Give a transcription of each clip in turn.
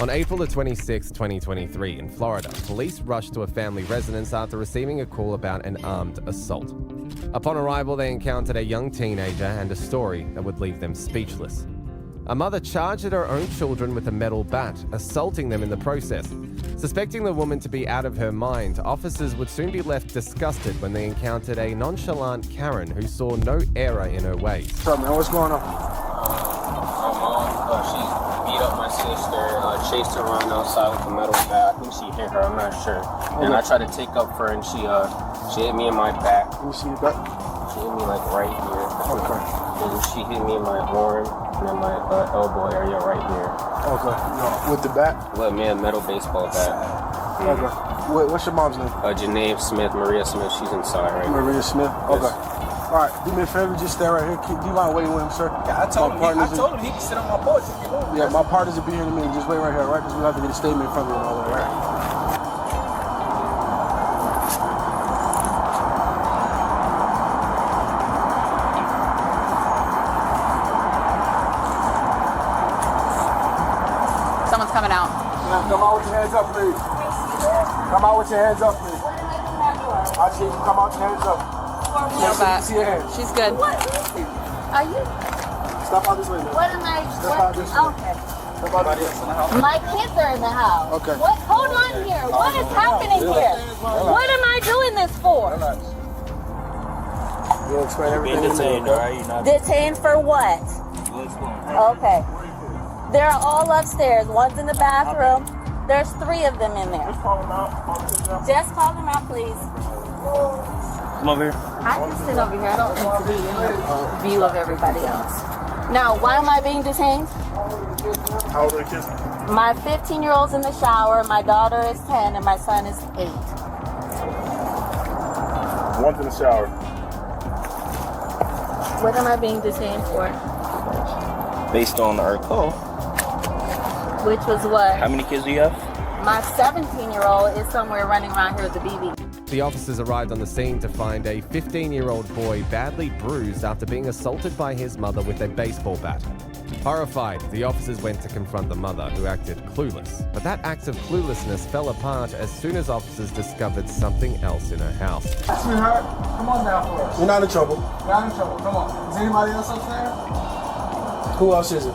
On April the 26th, 2023, in Florida, police rushed to a family residence after receiving a call about an armed assault. Upon arrival, they encountered a young teenager and a story that would leave them speechless. A mother charged at her own children with a metal bat, assaulting them in the process. Suspecting the woman to be out of her mind, officers would soon be left disgusted when they encountered a nonchalant Karen who saw no error in her ways. What's up, man? What's going on? My mom, she beat up my sister, chased her around outside with a metal bat. I think she hit her, I'm not sure. And I tried to take up for her and she hit me in my back. Let me see your back. She hit me like right here. Okay. And she hit me in my arm and then my elbow area right here. Okay. With the bat? With me a metal baseball bat. Okay. What's your mom's name? Janae Smith, Maria Smith, she's inside right now. Maria Smith? Okay. Yes. All right, do me a favor, just stay right here. Do you mind waiting with him, sir? Yeah, I told him he can sit on my porch if you want. Yeah, my partners will be here in a minute. Just wait right here, right? Because we have to get a statement from you and all that, right? Someone's coming out. Yeah, come out with your hands up, please. Come out with your hands up, please. I see you come out with your hands up. No bat. See your hands. She's good. Are you? Step out this way, man. What am I? Step out this way. Okay. Step out this way. My kids are in the house. Okay. What? Hold on here. What is happening here? What am I doing this for? You'll explain everything. Being detained, all right? You're not. Detained for what? We'll explain. Okay. They're all upstairs. One's in the bathroom. There's 3 of them in there. Just call them out, please. Come over here. I can sit over here. I don't need to be in the view of everybody else. Now, why am I being detained? How old are the kids? My 15-year-old's in the shower. My daughter is 10, and my son is 8. One's in the shower. What am I being detained for? Based on our call, Which was what? how many kids do you have? My 17-year-old is somewhere running around here with a BB. The officers arrived on the scene to find a 15-year-old boy badly bruised after being assaulted by his mother with a baseball bat. Horrified, the officers went to confront the mother, who acted clueless. But that act of cluelessness fell apart as soon as officers discovered something else in her house. Sweetheart, come on down for us. You're not in trouble. Not in trouble. Come on. Is anybody else upstairs? Who else is it?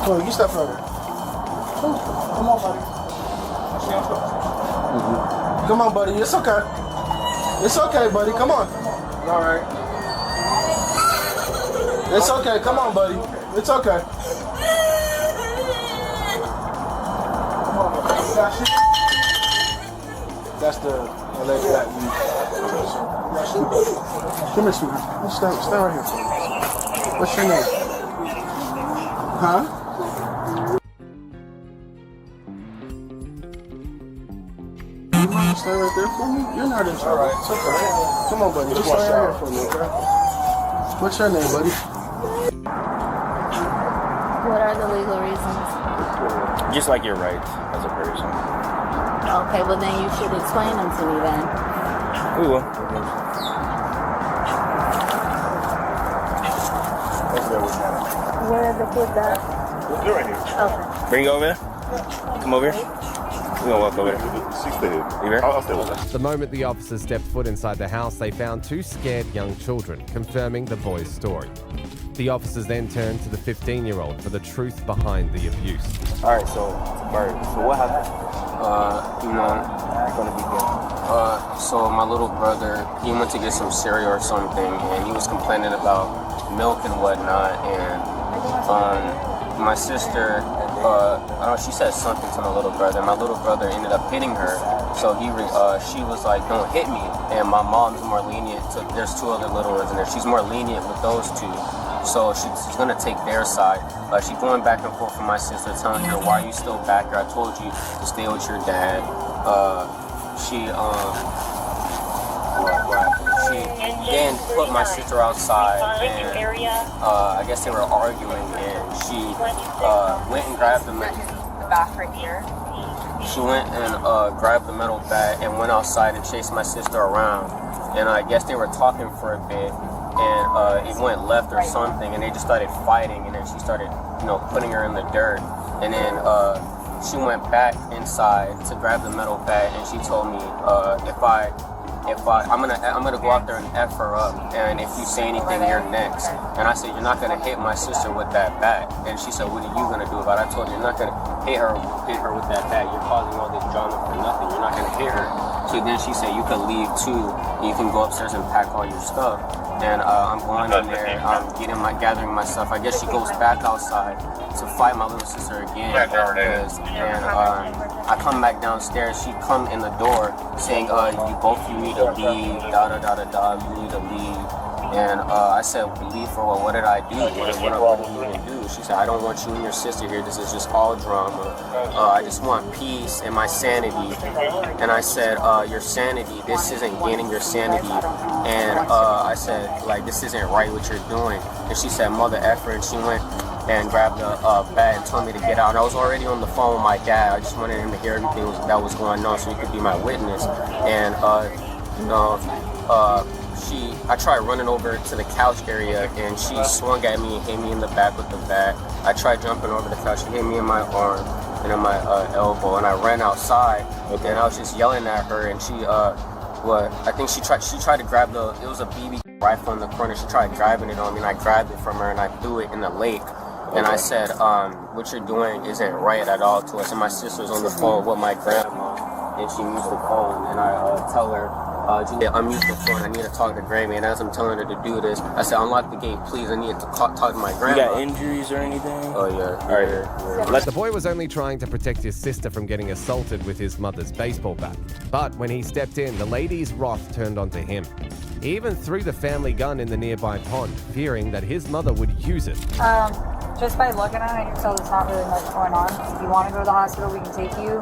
Come on, you step further. Come on, buddy. Come on, buddy. It's okay. It's okay, buddy. Come on. All right. It's okay. Come on, buddy. It's okay. That's the lady that you. Come here, sweetheart. Stand right here. What's your name? Huh? Stay right there for me. You're not in trouble. Right. It's okay. Come on, buddy. Just stay right here for me, okay? What's your name, buddy? What are the legal reasons? Just like your rights as a person. Okay, well then you should explain them to me then. We will. Where are the kids at? You're right here. Okay. Bring you over here. Come over here. We're gonna walk over there. You here? I'll stay with us. The moment the officers stepped foot inside the house, they found 2 scared young children, confirming the boy's story. The officers then turned to the 15-year-old for the truth behind the abuse. All right, so what happened? You're gonna be good. So my little brother, he went to get some cereal or something, and he was complaining about milk and whatnot, and my sister, she said something to my little brother. My little brother ended up hitting her, so she was like, "Don't hit me." And my mom's more lenient. There's 2 other little ones in there. She's more lenient with those 2. So she's gonna take their side. She's going back and forth with my sister, telling her, "Why are you still back here? I told you to stay with your dad." She then put my sister outside, and I guess they were arguing, and she went and grabbed the Back right here. She went and grabbed the metal bat and went outside and chased my sister around. And I guess they were talking for a bit. and it went left or something, and they just started fighting, and then she started, putting her in the dirt, and then she went back inside to grab the metal bat, and she told me I'm gonna go out there and F her up, and if you say anything, you're next. And I said, you're not gonna hit my sister with that bat. And she said, what are you gonna do about it? I told her, you're not gonna hit her with that bat. You're causing all this drama for nothing. You're not gonna hit her. So then she said, you can leave too. You can go upstairs and pack all your stuff. And I'm going in there. I'm gathering my stuff. I guess she goes back outside to fight my little sister again. And I come back downstairs. She come in the door saying, you need to leave. You need to leave. And I said, leave for what? What did I do? What did you even do? She said, I don't want you and your sister here. This is just all drama. I just want peace and my sanity. And I said, your sanity, this isn't gaining your sanity. And I said, this isn't right what you're doing. And she said, mother effer, and she went and grabbed a bat and told me to get out. And I was already on the phone with my dad. I just wanted him to hear everything that was going on so he could be my witness. And, I tried running over to the couch area, and she swung at me and hit me in the back with the bat. I tried jumping over the couch. She hit me in my arm and in my elbow, and I ran outside. And I was just yelling at her, and I think she tried to grab it was a BB rifle in the corner. She tried grabbing it on me, and I grabbed it from her, and I threw it in the lake. And I said, what you're doing isn't right at all to us. And my sister's on the phone with my grandma, and she used the phone, and I tell her, unmute the phone. I need to talk to Grammy. And as I'm telling her to do this, I said, unlock the gate, please. I need to talk to my grandma. You got injuries or anything? Oh, yeah. All right. The boy was only trying to protect his sister from getting assaulted with his mother's baseball bat. But when he stepped in, the lady's wrath turned onto him. He even threw the family gun in the nearby pond, fearing that his mother would use it. Just by looking at it, you can tell there's not really much going on. If you want to go to the hospital, we can take you.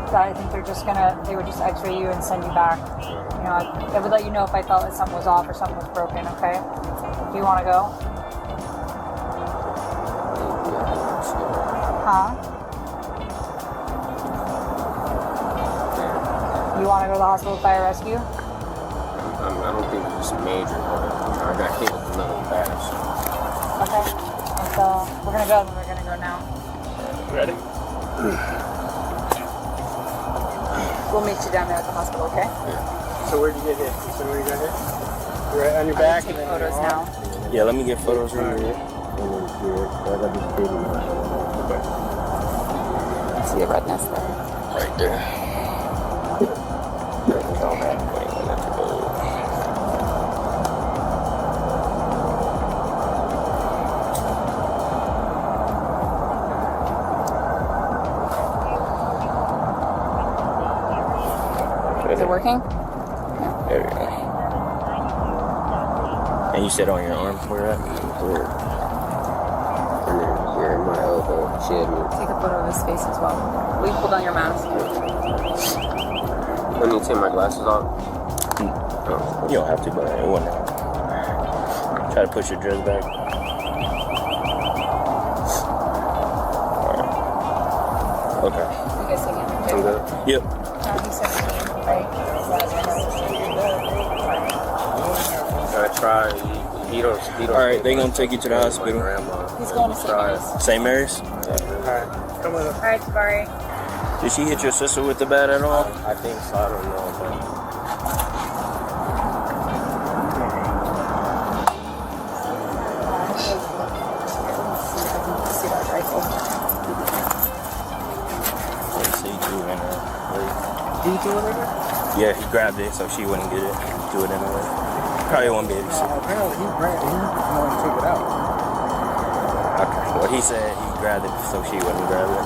I think they would just x-ray you and send you back. I would let you know if I felt that something was off or something was broken, okay? Do you want to go? Huh? You want to go to the hospital fire rescue? I don't think it's major, but I got hit with another bat. Okay. So we're going to go, and we're going to go now. Ready? We'll meet you down there at the hospital, okay? Yeah. So where'd you get hit? So where you got hit? Right on your back and then photos now. Yeah, let me get photos from you. See the redness there. Right there. Is it working? There we go. And you said on your arm where at? And then here, my elbow, she hit me. Take a photo of his face as well. Will you pull down your mask? Let me take my glasses off. Oh. You don't have to, but it wouldn't hurt. Try to push your dress back. Alright. Okay. You guys see him? I'm good? Yep. He said, right? I tried. He don't. Alright, they gonna take you to the hospital. He's going to St. Mary's. St. Mary's? Alright, come with us. Alright, Tabari. Did she hit your sister with the bat at all? I think so. I don't know, but. See that rifle. Let's see, you in her. Do you do it with her? Yeah, he grabbed it so she wouldn't get it. Do it in her way. Probably won't be able to see. Apparently he wanted to take it out. Okay. Well, he said he grabbed it so she wouldn't grab it.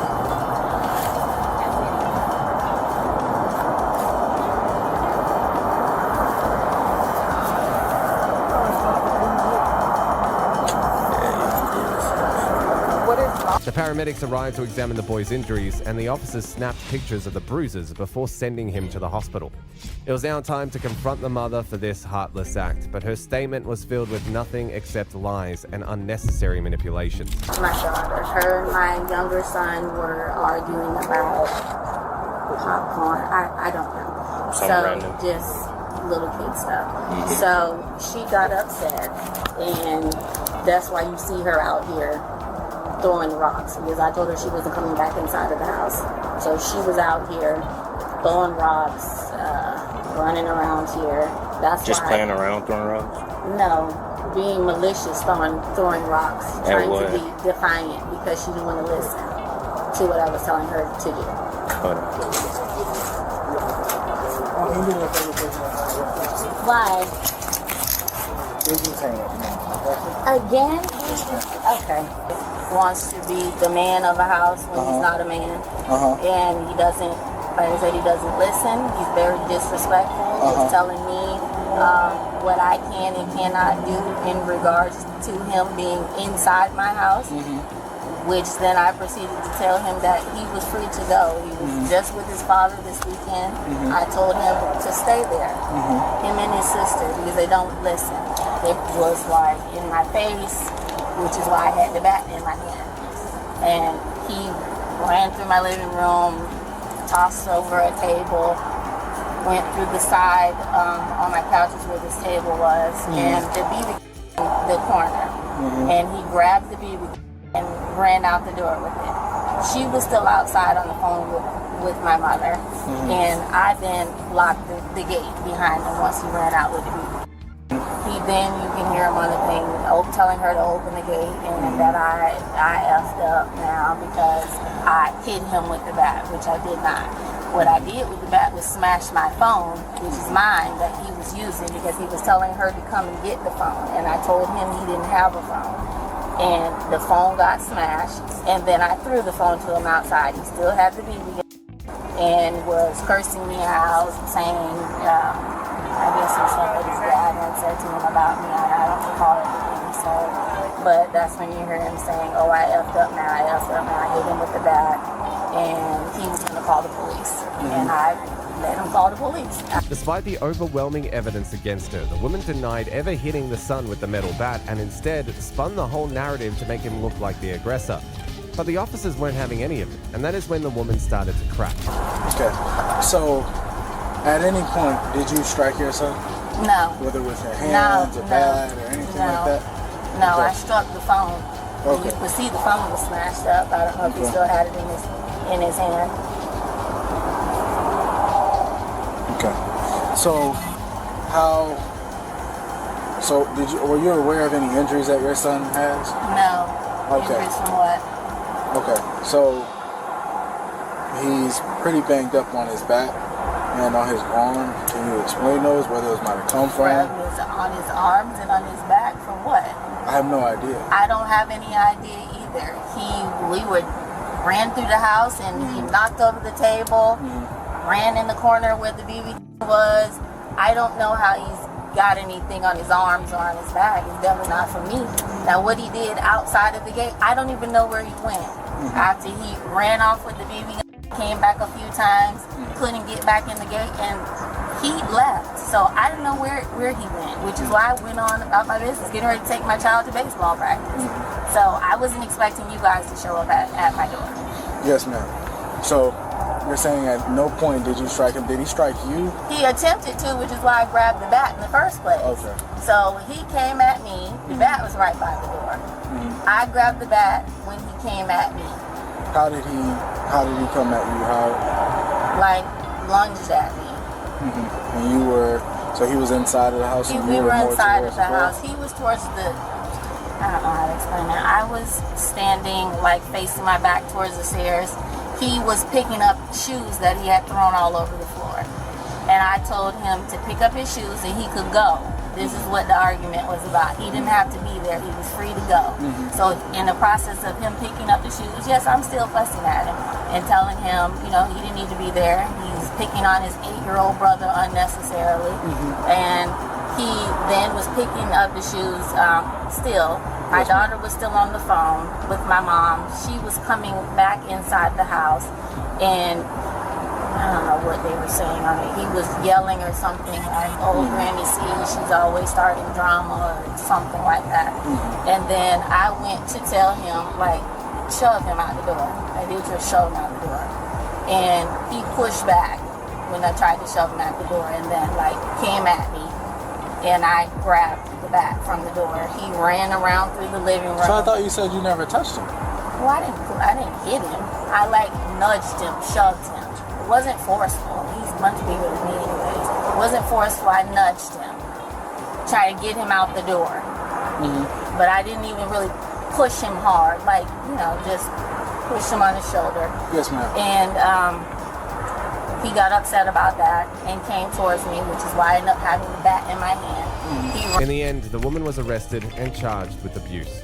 The paramedics arrived to examine the boy's injuries, and the officers snapped pictures of the bruises before sending him to the hospital. It was now time to confront the mother for this heartless act, but her statement was filled with nothing except lies and unnecessary manipulation. My daughter, her and my younger son were arguing about popcorn. I don't know. Something so random. just little kid stuff. So she got upset, and that's why you see her out here throwing rocks, because I told her she wasn't coming back inside of the house. So she was out here throwing rocks, running around here. That's Just why, playing around throwing rocks? No, being malicious, throwing rocks, trying to be defiant because she didn't want to listen to what I was telling her to do. Why? Again? Okay. Wants to be the man of a house when he's not a man. And he doesn't, like I said, he doesn't listen. He's very disrespectful. He's telling me what I can and cannot do in regards to him being inside my house. Which then I proceeded to tell him that he was free to go. He was just with his father this weekend. I told him to stay there. Him and his sister, because they don't listen. It was like in my face, which is why I had the bat in my hand. And he ran through my living room, tossed over a table, went through the side on my couches where this table was, and the BB in the corner. And he grabbed the BB and ran out the door with it. She was still outside on the phone with my mother, and I then locked the gate behind him once he ran out with the BB. Then you can hear him on the thing telling her to open the gate, and that I effed up now because I hit him with the bat, which I did not. What I did with the bat was smash my phone, which is mine, that he was using because he was telling her to come and get the phone, and I told him he didn't have a phone. And the phone got smashed, and then I threw the phone to him outside. He still had the BB and was cursing me out, saying, I guess some stuff that his dad had said to him about me. I don't recall everything he said, but that's when you hear him saying, oh, I effed up now, I hit him with the bat, and he was going to call the police. And I let him call the police. Despite the overwhelming evidence against her, the woman denied ever hitting the son with the metal bat and instead spun the whole narrative to make him look like the aggressor. But the officers weren't having any of it, and that is when the woman started to crack. Okay, so at any point, did you strike your son? No. Whether with your hands or bat or anything like that? No, Okay. I struck the phone. Okay. You could see the phone was smashed up. I don't know if he still had it in his hand. Okay. So were you aware of any injuries that your son has? No. Okay. Injuries from what? Okay. So he's pretty banged up on his back and on his arm. Can you explain those, where those might have come from? On his arms and on his back from what? I have no idea. I don't have any idea either. We ran through the house and he knocked over the table, ran in the corner where the BB was. I don't know how he's got anything on his arms or on his back. It's definitely not from me. Now what he did outside of the gate, I don't even know where he went. After he ran off with the BB, came back a few times, couldn't get back in the gate, and he left. So I don't know where he went, which is why I went on about my business, getting ready to take my child to baseball practice. So I wasn't expecting you guys to show up at my door. Yes, ma'am. So you're saying at no point did you strike him? Did he strike you? He attempted to, which is why I grabbed the bat in the first place. Okay. So he came at me. The bat was right by the door. I grabbed the bat when he came at me. How did he come at you? Like lunged at me. And so he was inside of the house and We you were more inside towards of the door? house. He was towards I don't know how to explain that. I was standing like facing my back towards the stairs. He was picking up shoes that he had thrown all over the floor. And I told him to pick up his shoes and he could go. This is what the argument was about. He didn't have to be there. He was free to go. So in the process of him picking up the shoes, yes, I'm still fussing at him and telling him, he didn't need to be there. He's picking on his 8-year-old brother unnecessarily. And he then was picking up the shoes still. My daughter was still on the phone with my mom. She was coming back inside the house, and I don't know what they were saying on it. He was yelling or something like, oh, Granny C, she's always starting drama or something like that. And then I went to tell him, like, shove him out the door. I did just shove him out the door. And he pushed back. when I tried to shove him at the door, and then like came at me, and I grabbed the bat from the door. He ran around through the living room. So I thought you said you never touched him. Well, I didn't hit him. I like nudged him, shoved him. It wasn't forceful. He's much bigger than me anyways. It wasn't forceful. I nudged him, trying to get him out the door. But I didn't even really push him hard, like, you know, just push him on his shoulder. Yes, ma'am. And he got upset about that and came towards me, which is why I ended up having the bat in my hand. In the end, the woman was arrested and charged with abuse.